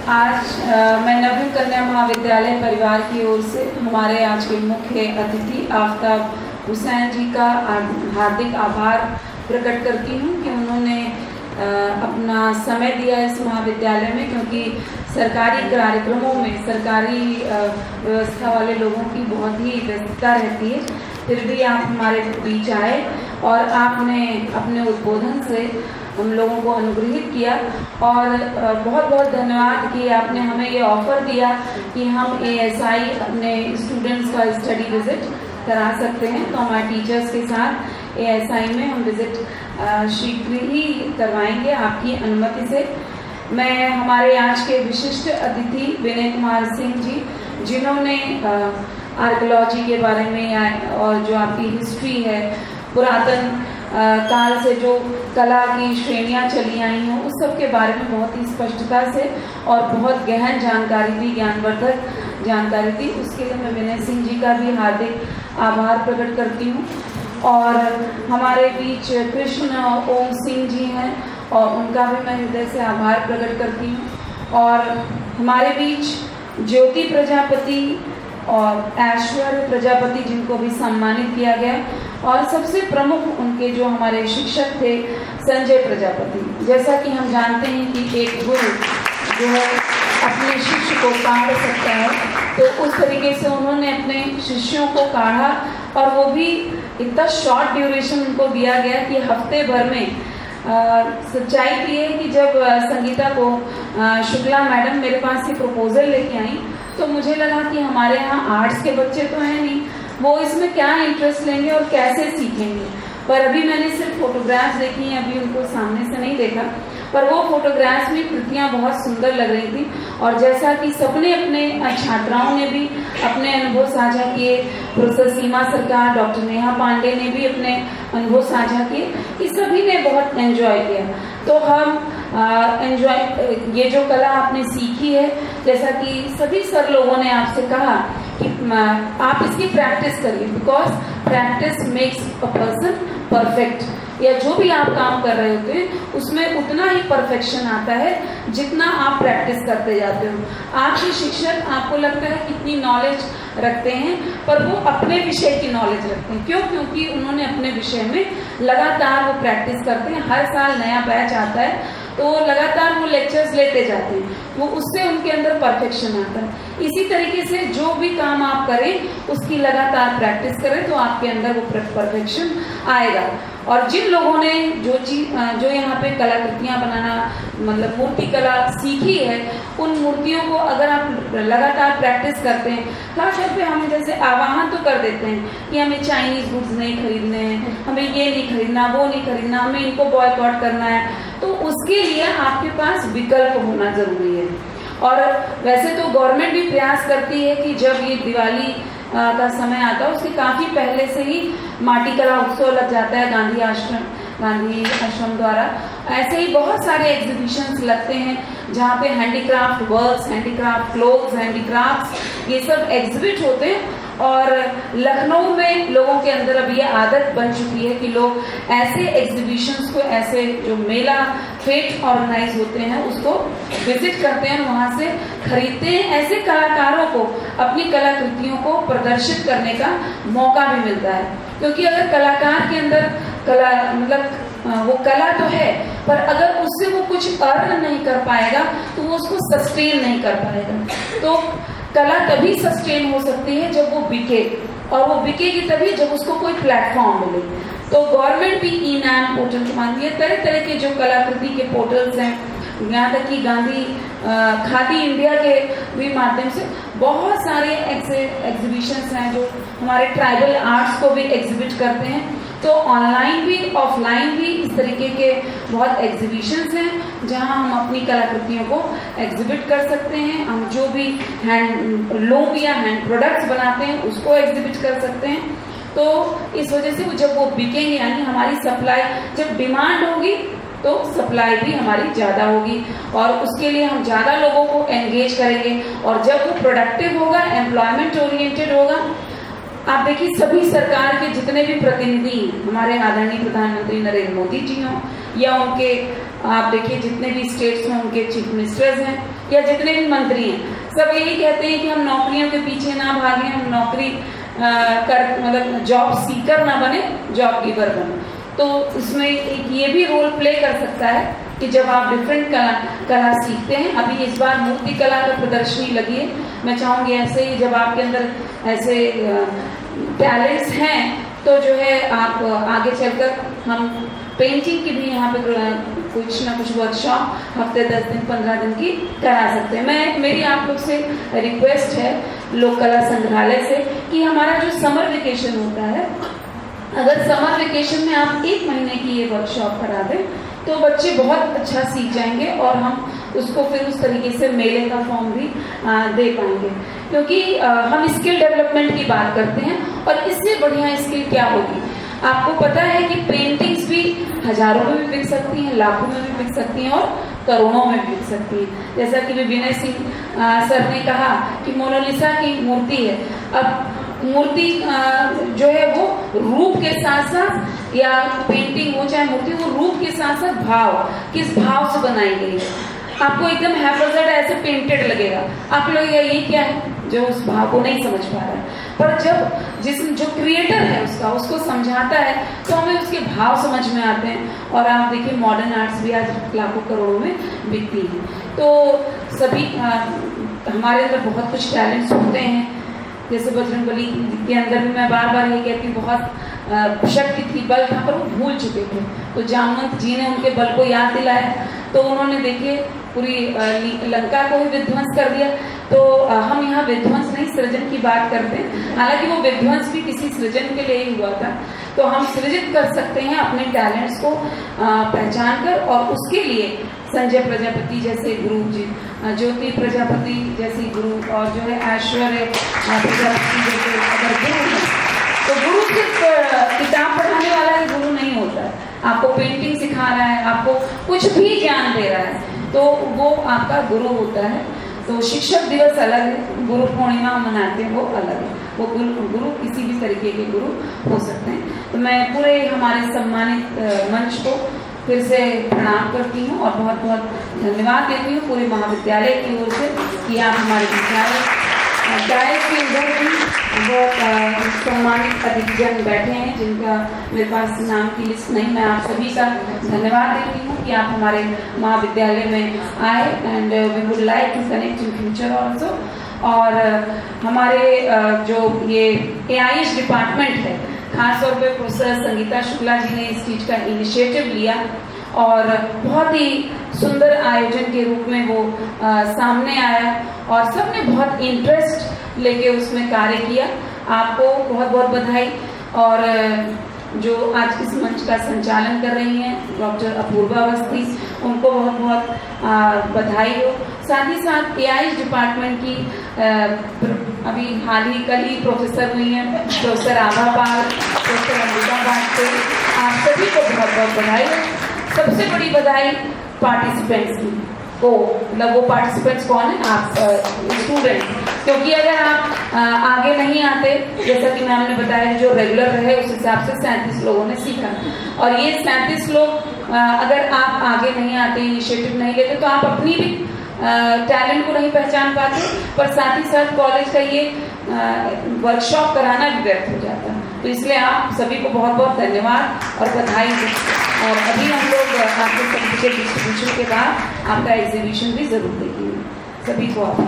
आज मैं नवीन कन्या महाविद्यालय परिवार की ओर से हमारे आज के मुख्य अतिथि आफ्ताब हुसैन जी का हार्दिक आभार प्रकट करती हूँ कि उन्होंने अपना समय दिया इस महाविद्यालय में, क्योंकि सरकारी कार्यक्रमों में सरकारी व्यवस्था वाले लोगों की बहुत ही व्यस्तता रहती है। फिर भी आप हमारे बीच आए और आपने अपने उद्बोधन से हम लोगों को अनुग्रहित किया और बहुत बहुत धन्यवाद कि आपने हमें ये ऑफ़र दिया कि हम ASI अपने स्टूडेंट्स का स्टडी विज़िट करा सकते हैं। तो हमारे टीचर्स के साथ ASI में हम विज़िट शीघ्र ही करवाएंगे आपकी अनुमति से। मैं हमारे आज के विशिष्ट अतिथि विनय कुमार सिंह जी, जिन्होंने आर्कियोलॉजी के बारे में और जो आपकी हिस्ट्री है, पुरातन काल से जो कला की श्रेणियाँ चली आई हैं, उस सब के बारे में बहुत ही स्पष्टता से और बहुत गहन जानकारी दी, ज्ञानवर्धक जानकारी दी। उसके लिए मैं विनय सिंह जी का भी हार्दिक आभार प्रकट करती हूँ। और हमारे बीच कृष्ण ओम सिंह जी हैं और उनका भी मैं हृदय से आभार प्रकट करती हूँ। और हमारे बीच ज्योति प्रजापति और ऐश्वर्य प्रजापति, जिनको भी सम्मानित किया गया, और सबसे प्रमुख उनके जो हमारे शिक्षक थे संजय प्रजापति। जैसा कि हम जानते हैं कि एक गुरु जो है अपने शिष्य को काढ़ सकता है, तो उस तरीके से उन्होंने अपने शिष्यों को काढ़ा और वो भी इतना शॉर्ट ड्यूरेशन उनको दिया गया कि हफ्ते भर में। सच्चाई ये है कि जब संगीता को शुक्ला मैडम मेरे पास ये प्रपोजल लेके आई, तो मुझे लगा कि हमारे यहाँ आर्ट्स के बच्चे तो हैं नहीं, वो इसमें क्या इंटरेस्ट लेंगे और कैसे सीखेंगे। पर अभी मैंने सिर्फ फोटोग्राफ्स देखी हैं, अभी उनको सामने से नहीं देखा, पर वो फोटोग्राफ्स में कृतियाँ बहुत सुंदर लग रही थी। और जैसा कि सबने अपने छात्राओं ने भी अपने अनुभव साझा किए, प्रोफेसर सीमा सरकार, डॉक्टर नेहा पांडे ने भी अपने अनुभव साझा किए, कि सभी ने बहुत एंजॉय किया। तो हम ये जो कला आपने सीखी है, जैसा कि सभी सर लोगों ने आपसे कहा कि आप इसकी प्रैक्टिस करिए, because practice makes a person perfect. या जो भी आप काम कर रहे होते हैं उसमें उतना ही परफेक्शन आता है जितना आप प्रैक्टिस करते जाते हो। आपके शिक्षक आपको लगता है कितनी नॉलेज रखते हैं, पर वो अपने विषय की नॉलेज रखते हैं। क्यों? क्योंकि उन्होंने अपने विषय में लगातार वो प्रैक्टिस करते हैं। हर साल नया बैच आता है तो लगातार वो लेक्चर्स लेते जाते हैं, वो उससे उनके अंदर परफेक्शन आता है। इसी तरीके से जो भी काम आप करें उसकी लगातार प्रैक्टिस करें तो आपके अंदर वो परफेक्शन आएगा। और जिन लोगों ने जो यहाँ पे कलाकृतियाँ बनाना, मतलब मूर्ति कला सीखी है, उन मूर्तियों को अगर आप लगातार प्रैक्टिस करते हैं, खासतौर पे हम जैसे आह्वान तो कर देते हैं कि हमें चाइनीज़ गुड्स नहीं खरीदने हैं, हमें ये नहीं खरीदना, वो नहीं खरीदना, हमें इनको बॉयकॉट करना है, तो उसके लिए आपके पास विकल्प होना जरूरी है। और वैसे तो गवर्नमेंट भी प्रयास करती है कि जब ये दिवाली का समय आता है उसके काफ़ी पहले से ही माटी कला उत्सव लग जाता है गांधी आश्रम द्वारा। ऐसे ही बहुत सारे एग्जीबिशंस लगते हैं जहाँ पे handicraft works, handicraft clothes, handicrafts, ये सब एग्जिबिट होते हैं। और लखनऊ में लोगों के अंदर अब ये आदत बन चुकी है कि लोग ऐसे एग्जीबिशंस को, ऐसे जो मेला फेट ऑर्गेनाइज होते हैं उसको विजिट करते हैं, वहाँ से खरीदते हैं। ऐसे कलाकारों को अपनी कलाकृतियों को प्रदर्शित करने का मौका भी मिलता है, क्योंकि अगर कलाकार के अंदर कला, मतलब वो कला तो है, पर अगर उससे वो कुछ अर्न नहीं कर पाएगा तो वो उसको सस्टेन नहीं कर पाएगा। तो कला तभी सस्टेन हो सकती है जब वो बिके, और वो बिकेगी तभी जब उसको कोई प्लेटफॉर्म मिले। तो गवर्नमेंट भी ई-नाम पोर्टल को मानती है, तरह तरह के जो कलाकृति के पोर्टल्स हैं, यहाँ तक कि गांधी खादी इंडिया के भी माध्यम से बहुत सारे एग्जीबिशंस हैं जो हमारे ट्राइबल आर्ट्स को भी एग्जिबिट करते हैं। तो ऑनलाइन भी ऑफलाइन भी इस तरीके के बहुत एग्जीबिशंस हैं जहां हम अपनी कलाकृतियों को एग्जिबिट कर सकते हैं। हम जो भी हैंडलूम या हैंड प्रोडक्ट्स बनाते हैं उसको एग्जिबिट कर सकते हैं। तो इस वजह से जब वो बिकेंगे, यानी हमारी सप्लाई, जब डिमांड होगी तो सप्लाई भी हमारी ज़्यादा होगी, और उसके लिए हम ज़्यादा लोगों को एंगेज करेंगे। और जब वो प्रोडक्टिव होगा, एम्प्लॉयमेंट ओरिएंटेड होगा, आप देखिए सभी सरकार के जितने भी प्रतिनिधि, हमारे आदरणीय प्रधानमंत्री नरेंद्र मोदी जी हों या उनके आप देखिए जितने भी स्टेट्स में उनके चीफ मिनिस्टर्स हैं या जितने भी मंत्री हैं, सब यही कहते हैं कि हम नौकरियों के पीछे ना भागें, हम नौकरी मतलब जॉब सीकर ना बने, जॉब गिवर बने। तो इसमें एक ये भी रोल प्ले कर सकता है कि जब आप डिफरेंट कला सीखते हैं। अभी इस बार मूर्ति कला का प्रदर्शनी लगी है, मैं चाहूँगी ऐसे ही जब आपके अंदर ऐसे टैलेंट्स हैं तो जो है आप आगे चलकर हम पेंटिंग की भी यहाँ पे कुछ ना कुछ वर्कशॉप हफ्ते 10 दिन 15 दिन की करा सकते हैं। मेरी आप लोग से रिक्वेस्ट है लोक कला संग्रहालय से कि हमारा जो समर वेकेशन होता है, अगर समर वेकेशन में आप 1 महीने की ये वर्कशॉप करा दें तो बच्चे बहुत अच्छा सीख जाएंगे और हम उसको फिर उस तरीके से मेले का फॉर्म भी दे पाएंगे, क्योंकि हम स्किल डेवलपमेंट की बात करते हैं और इससे बढ़िया स्किल क्या होगी। आपको पता है कि पेंटिंग्स भी हजारों में भी बिक सकती हैं, लाखों में भी बिक सकती हैं और करोड़ों में भी बिक सकती हैं। जैसा कि विनय सिंह सर ने कहा कि मोनालिसा की मूर्ति है, अब मूर्ति जो है वो रूप के साथ साथ या पेंटिंग हो चाहे मूर्ति, वो रूप के साथ साथ भाव, किस भाव से बनाई गई है। आपको एकदम हैफजर्ड ऐसे पेंटेड लगेगा, आप लोग ये क्या है, जो उस भाव को नहीं समझ पा रहा है। पर जब जो क्रिएटर है उसको समझाता है तो हमें उसके भाव समझ में आते हैं। और आप देखिए मॉडर्न आर्ट्स भी आज लाखों करोड़ों में बिकती है। तो सभी हमारे अंदर बहुत कुछ टैलेंट्स होते हैं, जैसे बजरंगबली के अंदर भी मैं बार बार ये कहती हूँ बहुत शक्ति थी, बल था, पर वो भूल चुके थे। तो जामवंत जी ने उनके बल को याद दिलाया, तो उन्होंने देखिए पूरी लंका को ही विध्वंस कर दिया। तो हम यहाँ विध्वंस नहीं सृजन की बात करते हैं, हालांकि वो विध्वंस भी किसी सृजन के लिए ही हुआ था। तो हम सृजित कर सकते हैं अपने टैलेंट्स को पहचान कर, और उसके लिए संजय प्रजापति जैसे गुरु जी, ज्योति प्रजापति जैसी गुरु, और जो है ऐश्वर्य प्रजापति जैसे अगर गुरु है, तो गुरु सिर्फ किताब पढ़ाने वाला ही गुरु नहीं होता है। आपको पेंटिंग सिखा रहा है, आपको कुछ भी ज्ञान दे रहा है, तो वो आपका गुरु होता है। तो शिक्षक दिवस अलग है, गुरु पूर्णिमा मनाते हैं वो अलग है। वो गुरु किसी भी तरीके के गुरु हो सकते हैं। तो मैं पूरे हमारे सम्मानित मंच को फिर से प्रणाम करती हूँ और बहुत बहुत धन्यवाद देती हूँ पूरे महाविद्यालय की ओर से कि आप हमारे विद्यालय डायस के उधर भी बहुत सम्मानित अतिथिजन बैठे हैं जिनका मेरे पास नाम की लिस्ट नहीं। मैं आप सभी का धन्यवाद देती हूँ कि आप हमारे महाविद्यालय में आए, and we would like to connect in future also. और हमारे जो ये AIH डिपार्टमेंट है, खास तौर पे प्रोफेसर संगीता शुक्ला जी ने इस चीज़ का इनिशिएटिव लिया और बहुत ही सुंदर आयोजन के रूप में वो सामने आया और सबने बहुत इंटरेस्ट लेके उसमें कार्य किया। आपको बहुत बहुत बधाई। और जो आज इस मंच का संचालन कर रही हैं डॉक्टर अपूर्वा अवस्थी, उनको बहुत बहुत बधाई हो। साथ ही साथ AIH डिपार्टमेंट की अभी हाल ही कल ही प्रोफेसर हुई हैं प्रोफेसर आभा पाल, प्रोफेसर अमृता वाजपेयी, आप सभी को बहुत बहुत बधाई हो। सबसे बड़ी बधाई पार्टिसिपेंट्स की को, मतलब वो पार्टिसिपेंट्स कौन है, आप स्टूडेंट, क्योंकि अगर आप आगे नहीं आते, जैसा कि मैम ने बताया जो रेगुलर रहे उस हिसाब से 37 लोगों ने सीखा, और ये 37 लोग अगर आप आगे नहीं आते, इनिशिएटिव नहीं लेते, तो आप अपनी भी टैलेंट को नहीं पहचान पाते, पर साथ ही साथ कॉलेज का ये वर्कशॉप कराना भी व्यर्थ हो जाता है। तो इसलिए आप सभी को बहुत बहुत धन्यवाद और बधाई। और अभी हम लोग आपको सर्टिफिकेट डिस्ट्रीब्यूशन के बाद आपका एग्जीबिशन भी जरूर देंगे। सभी को आप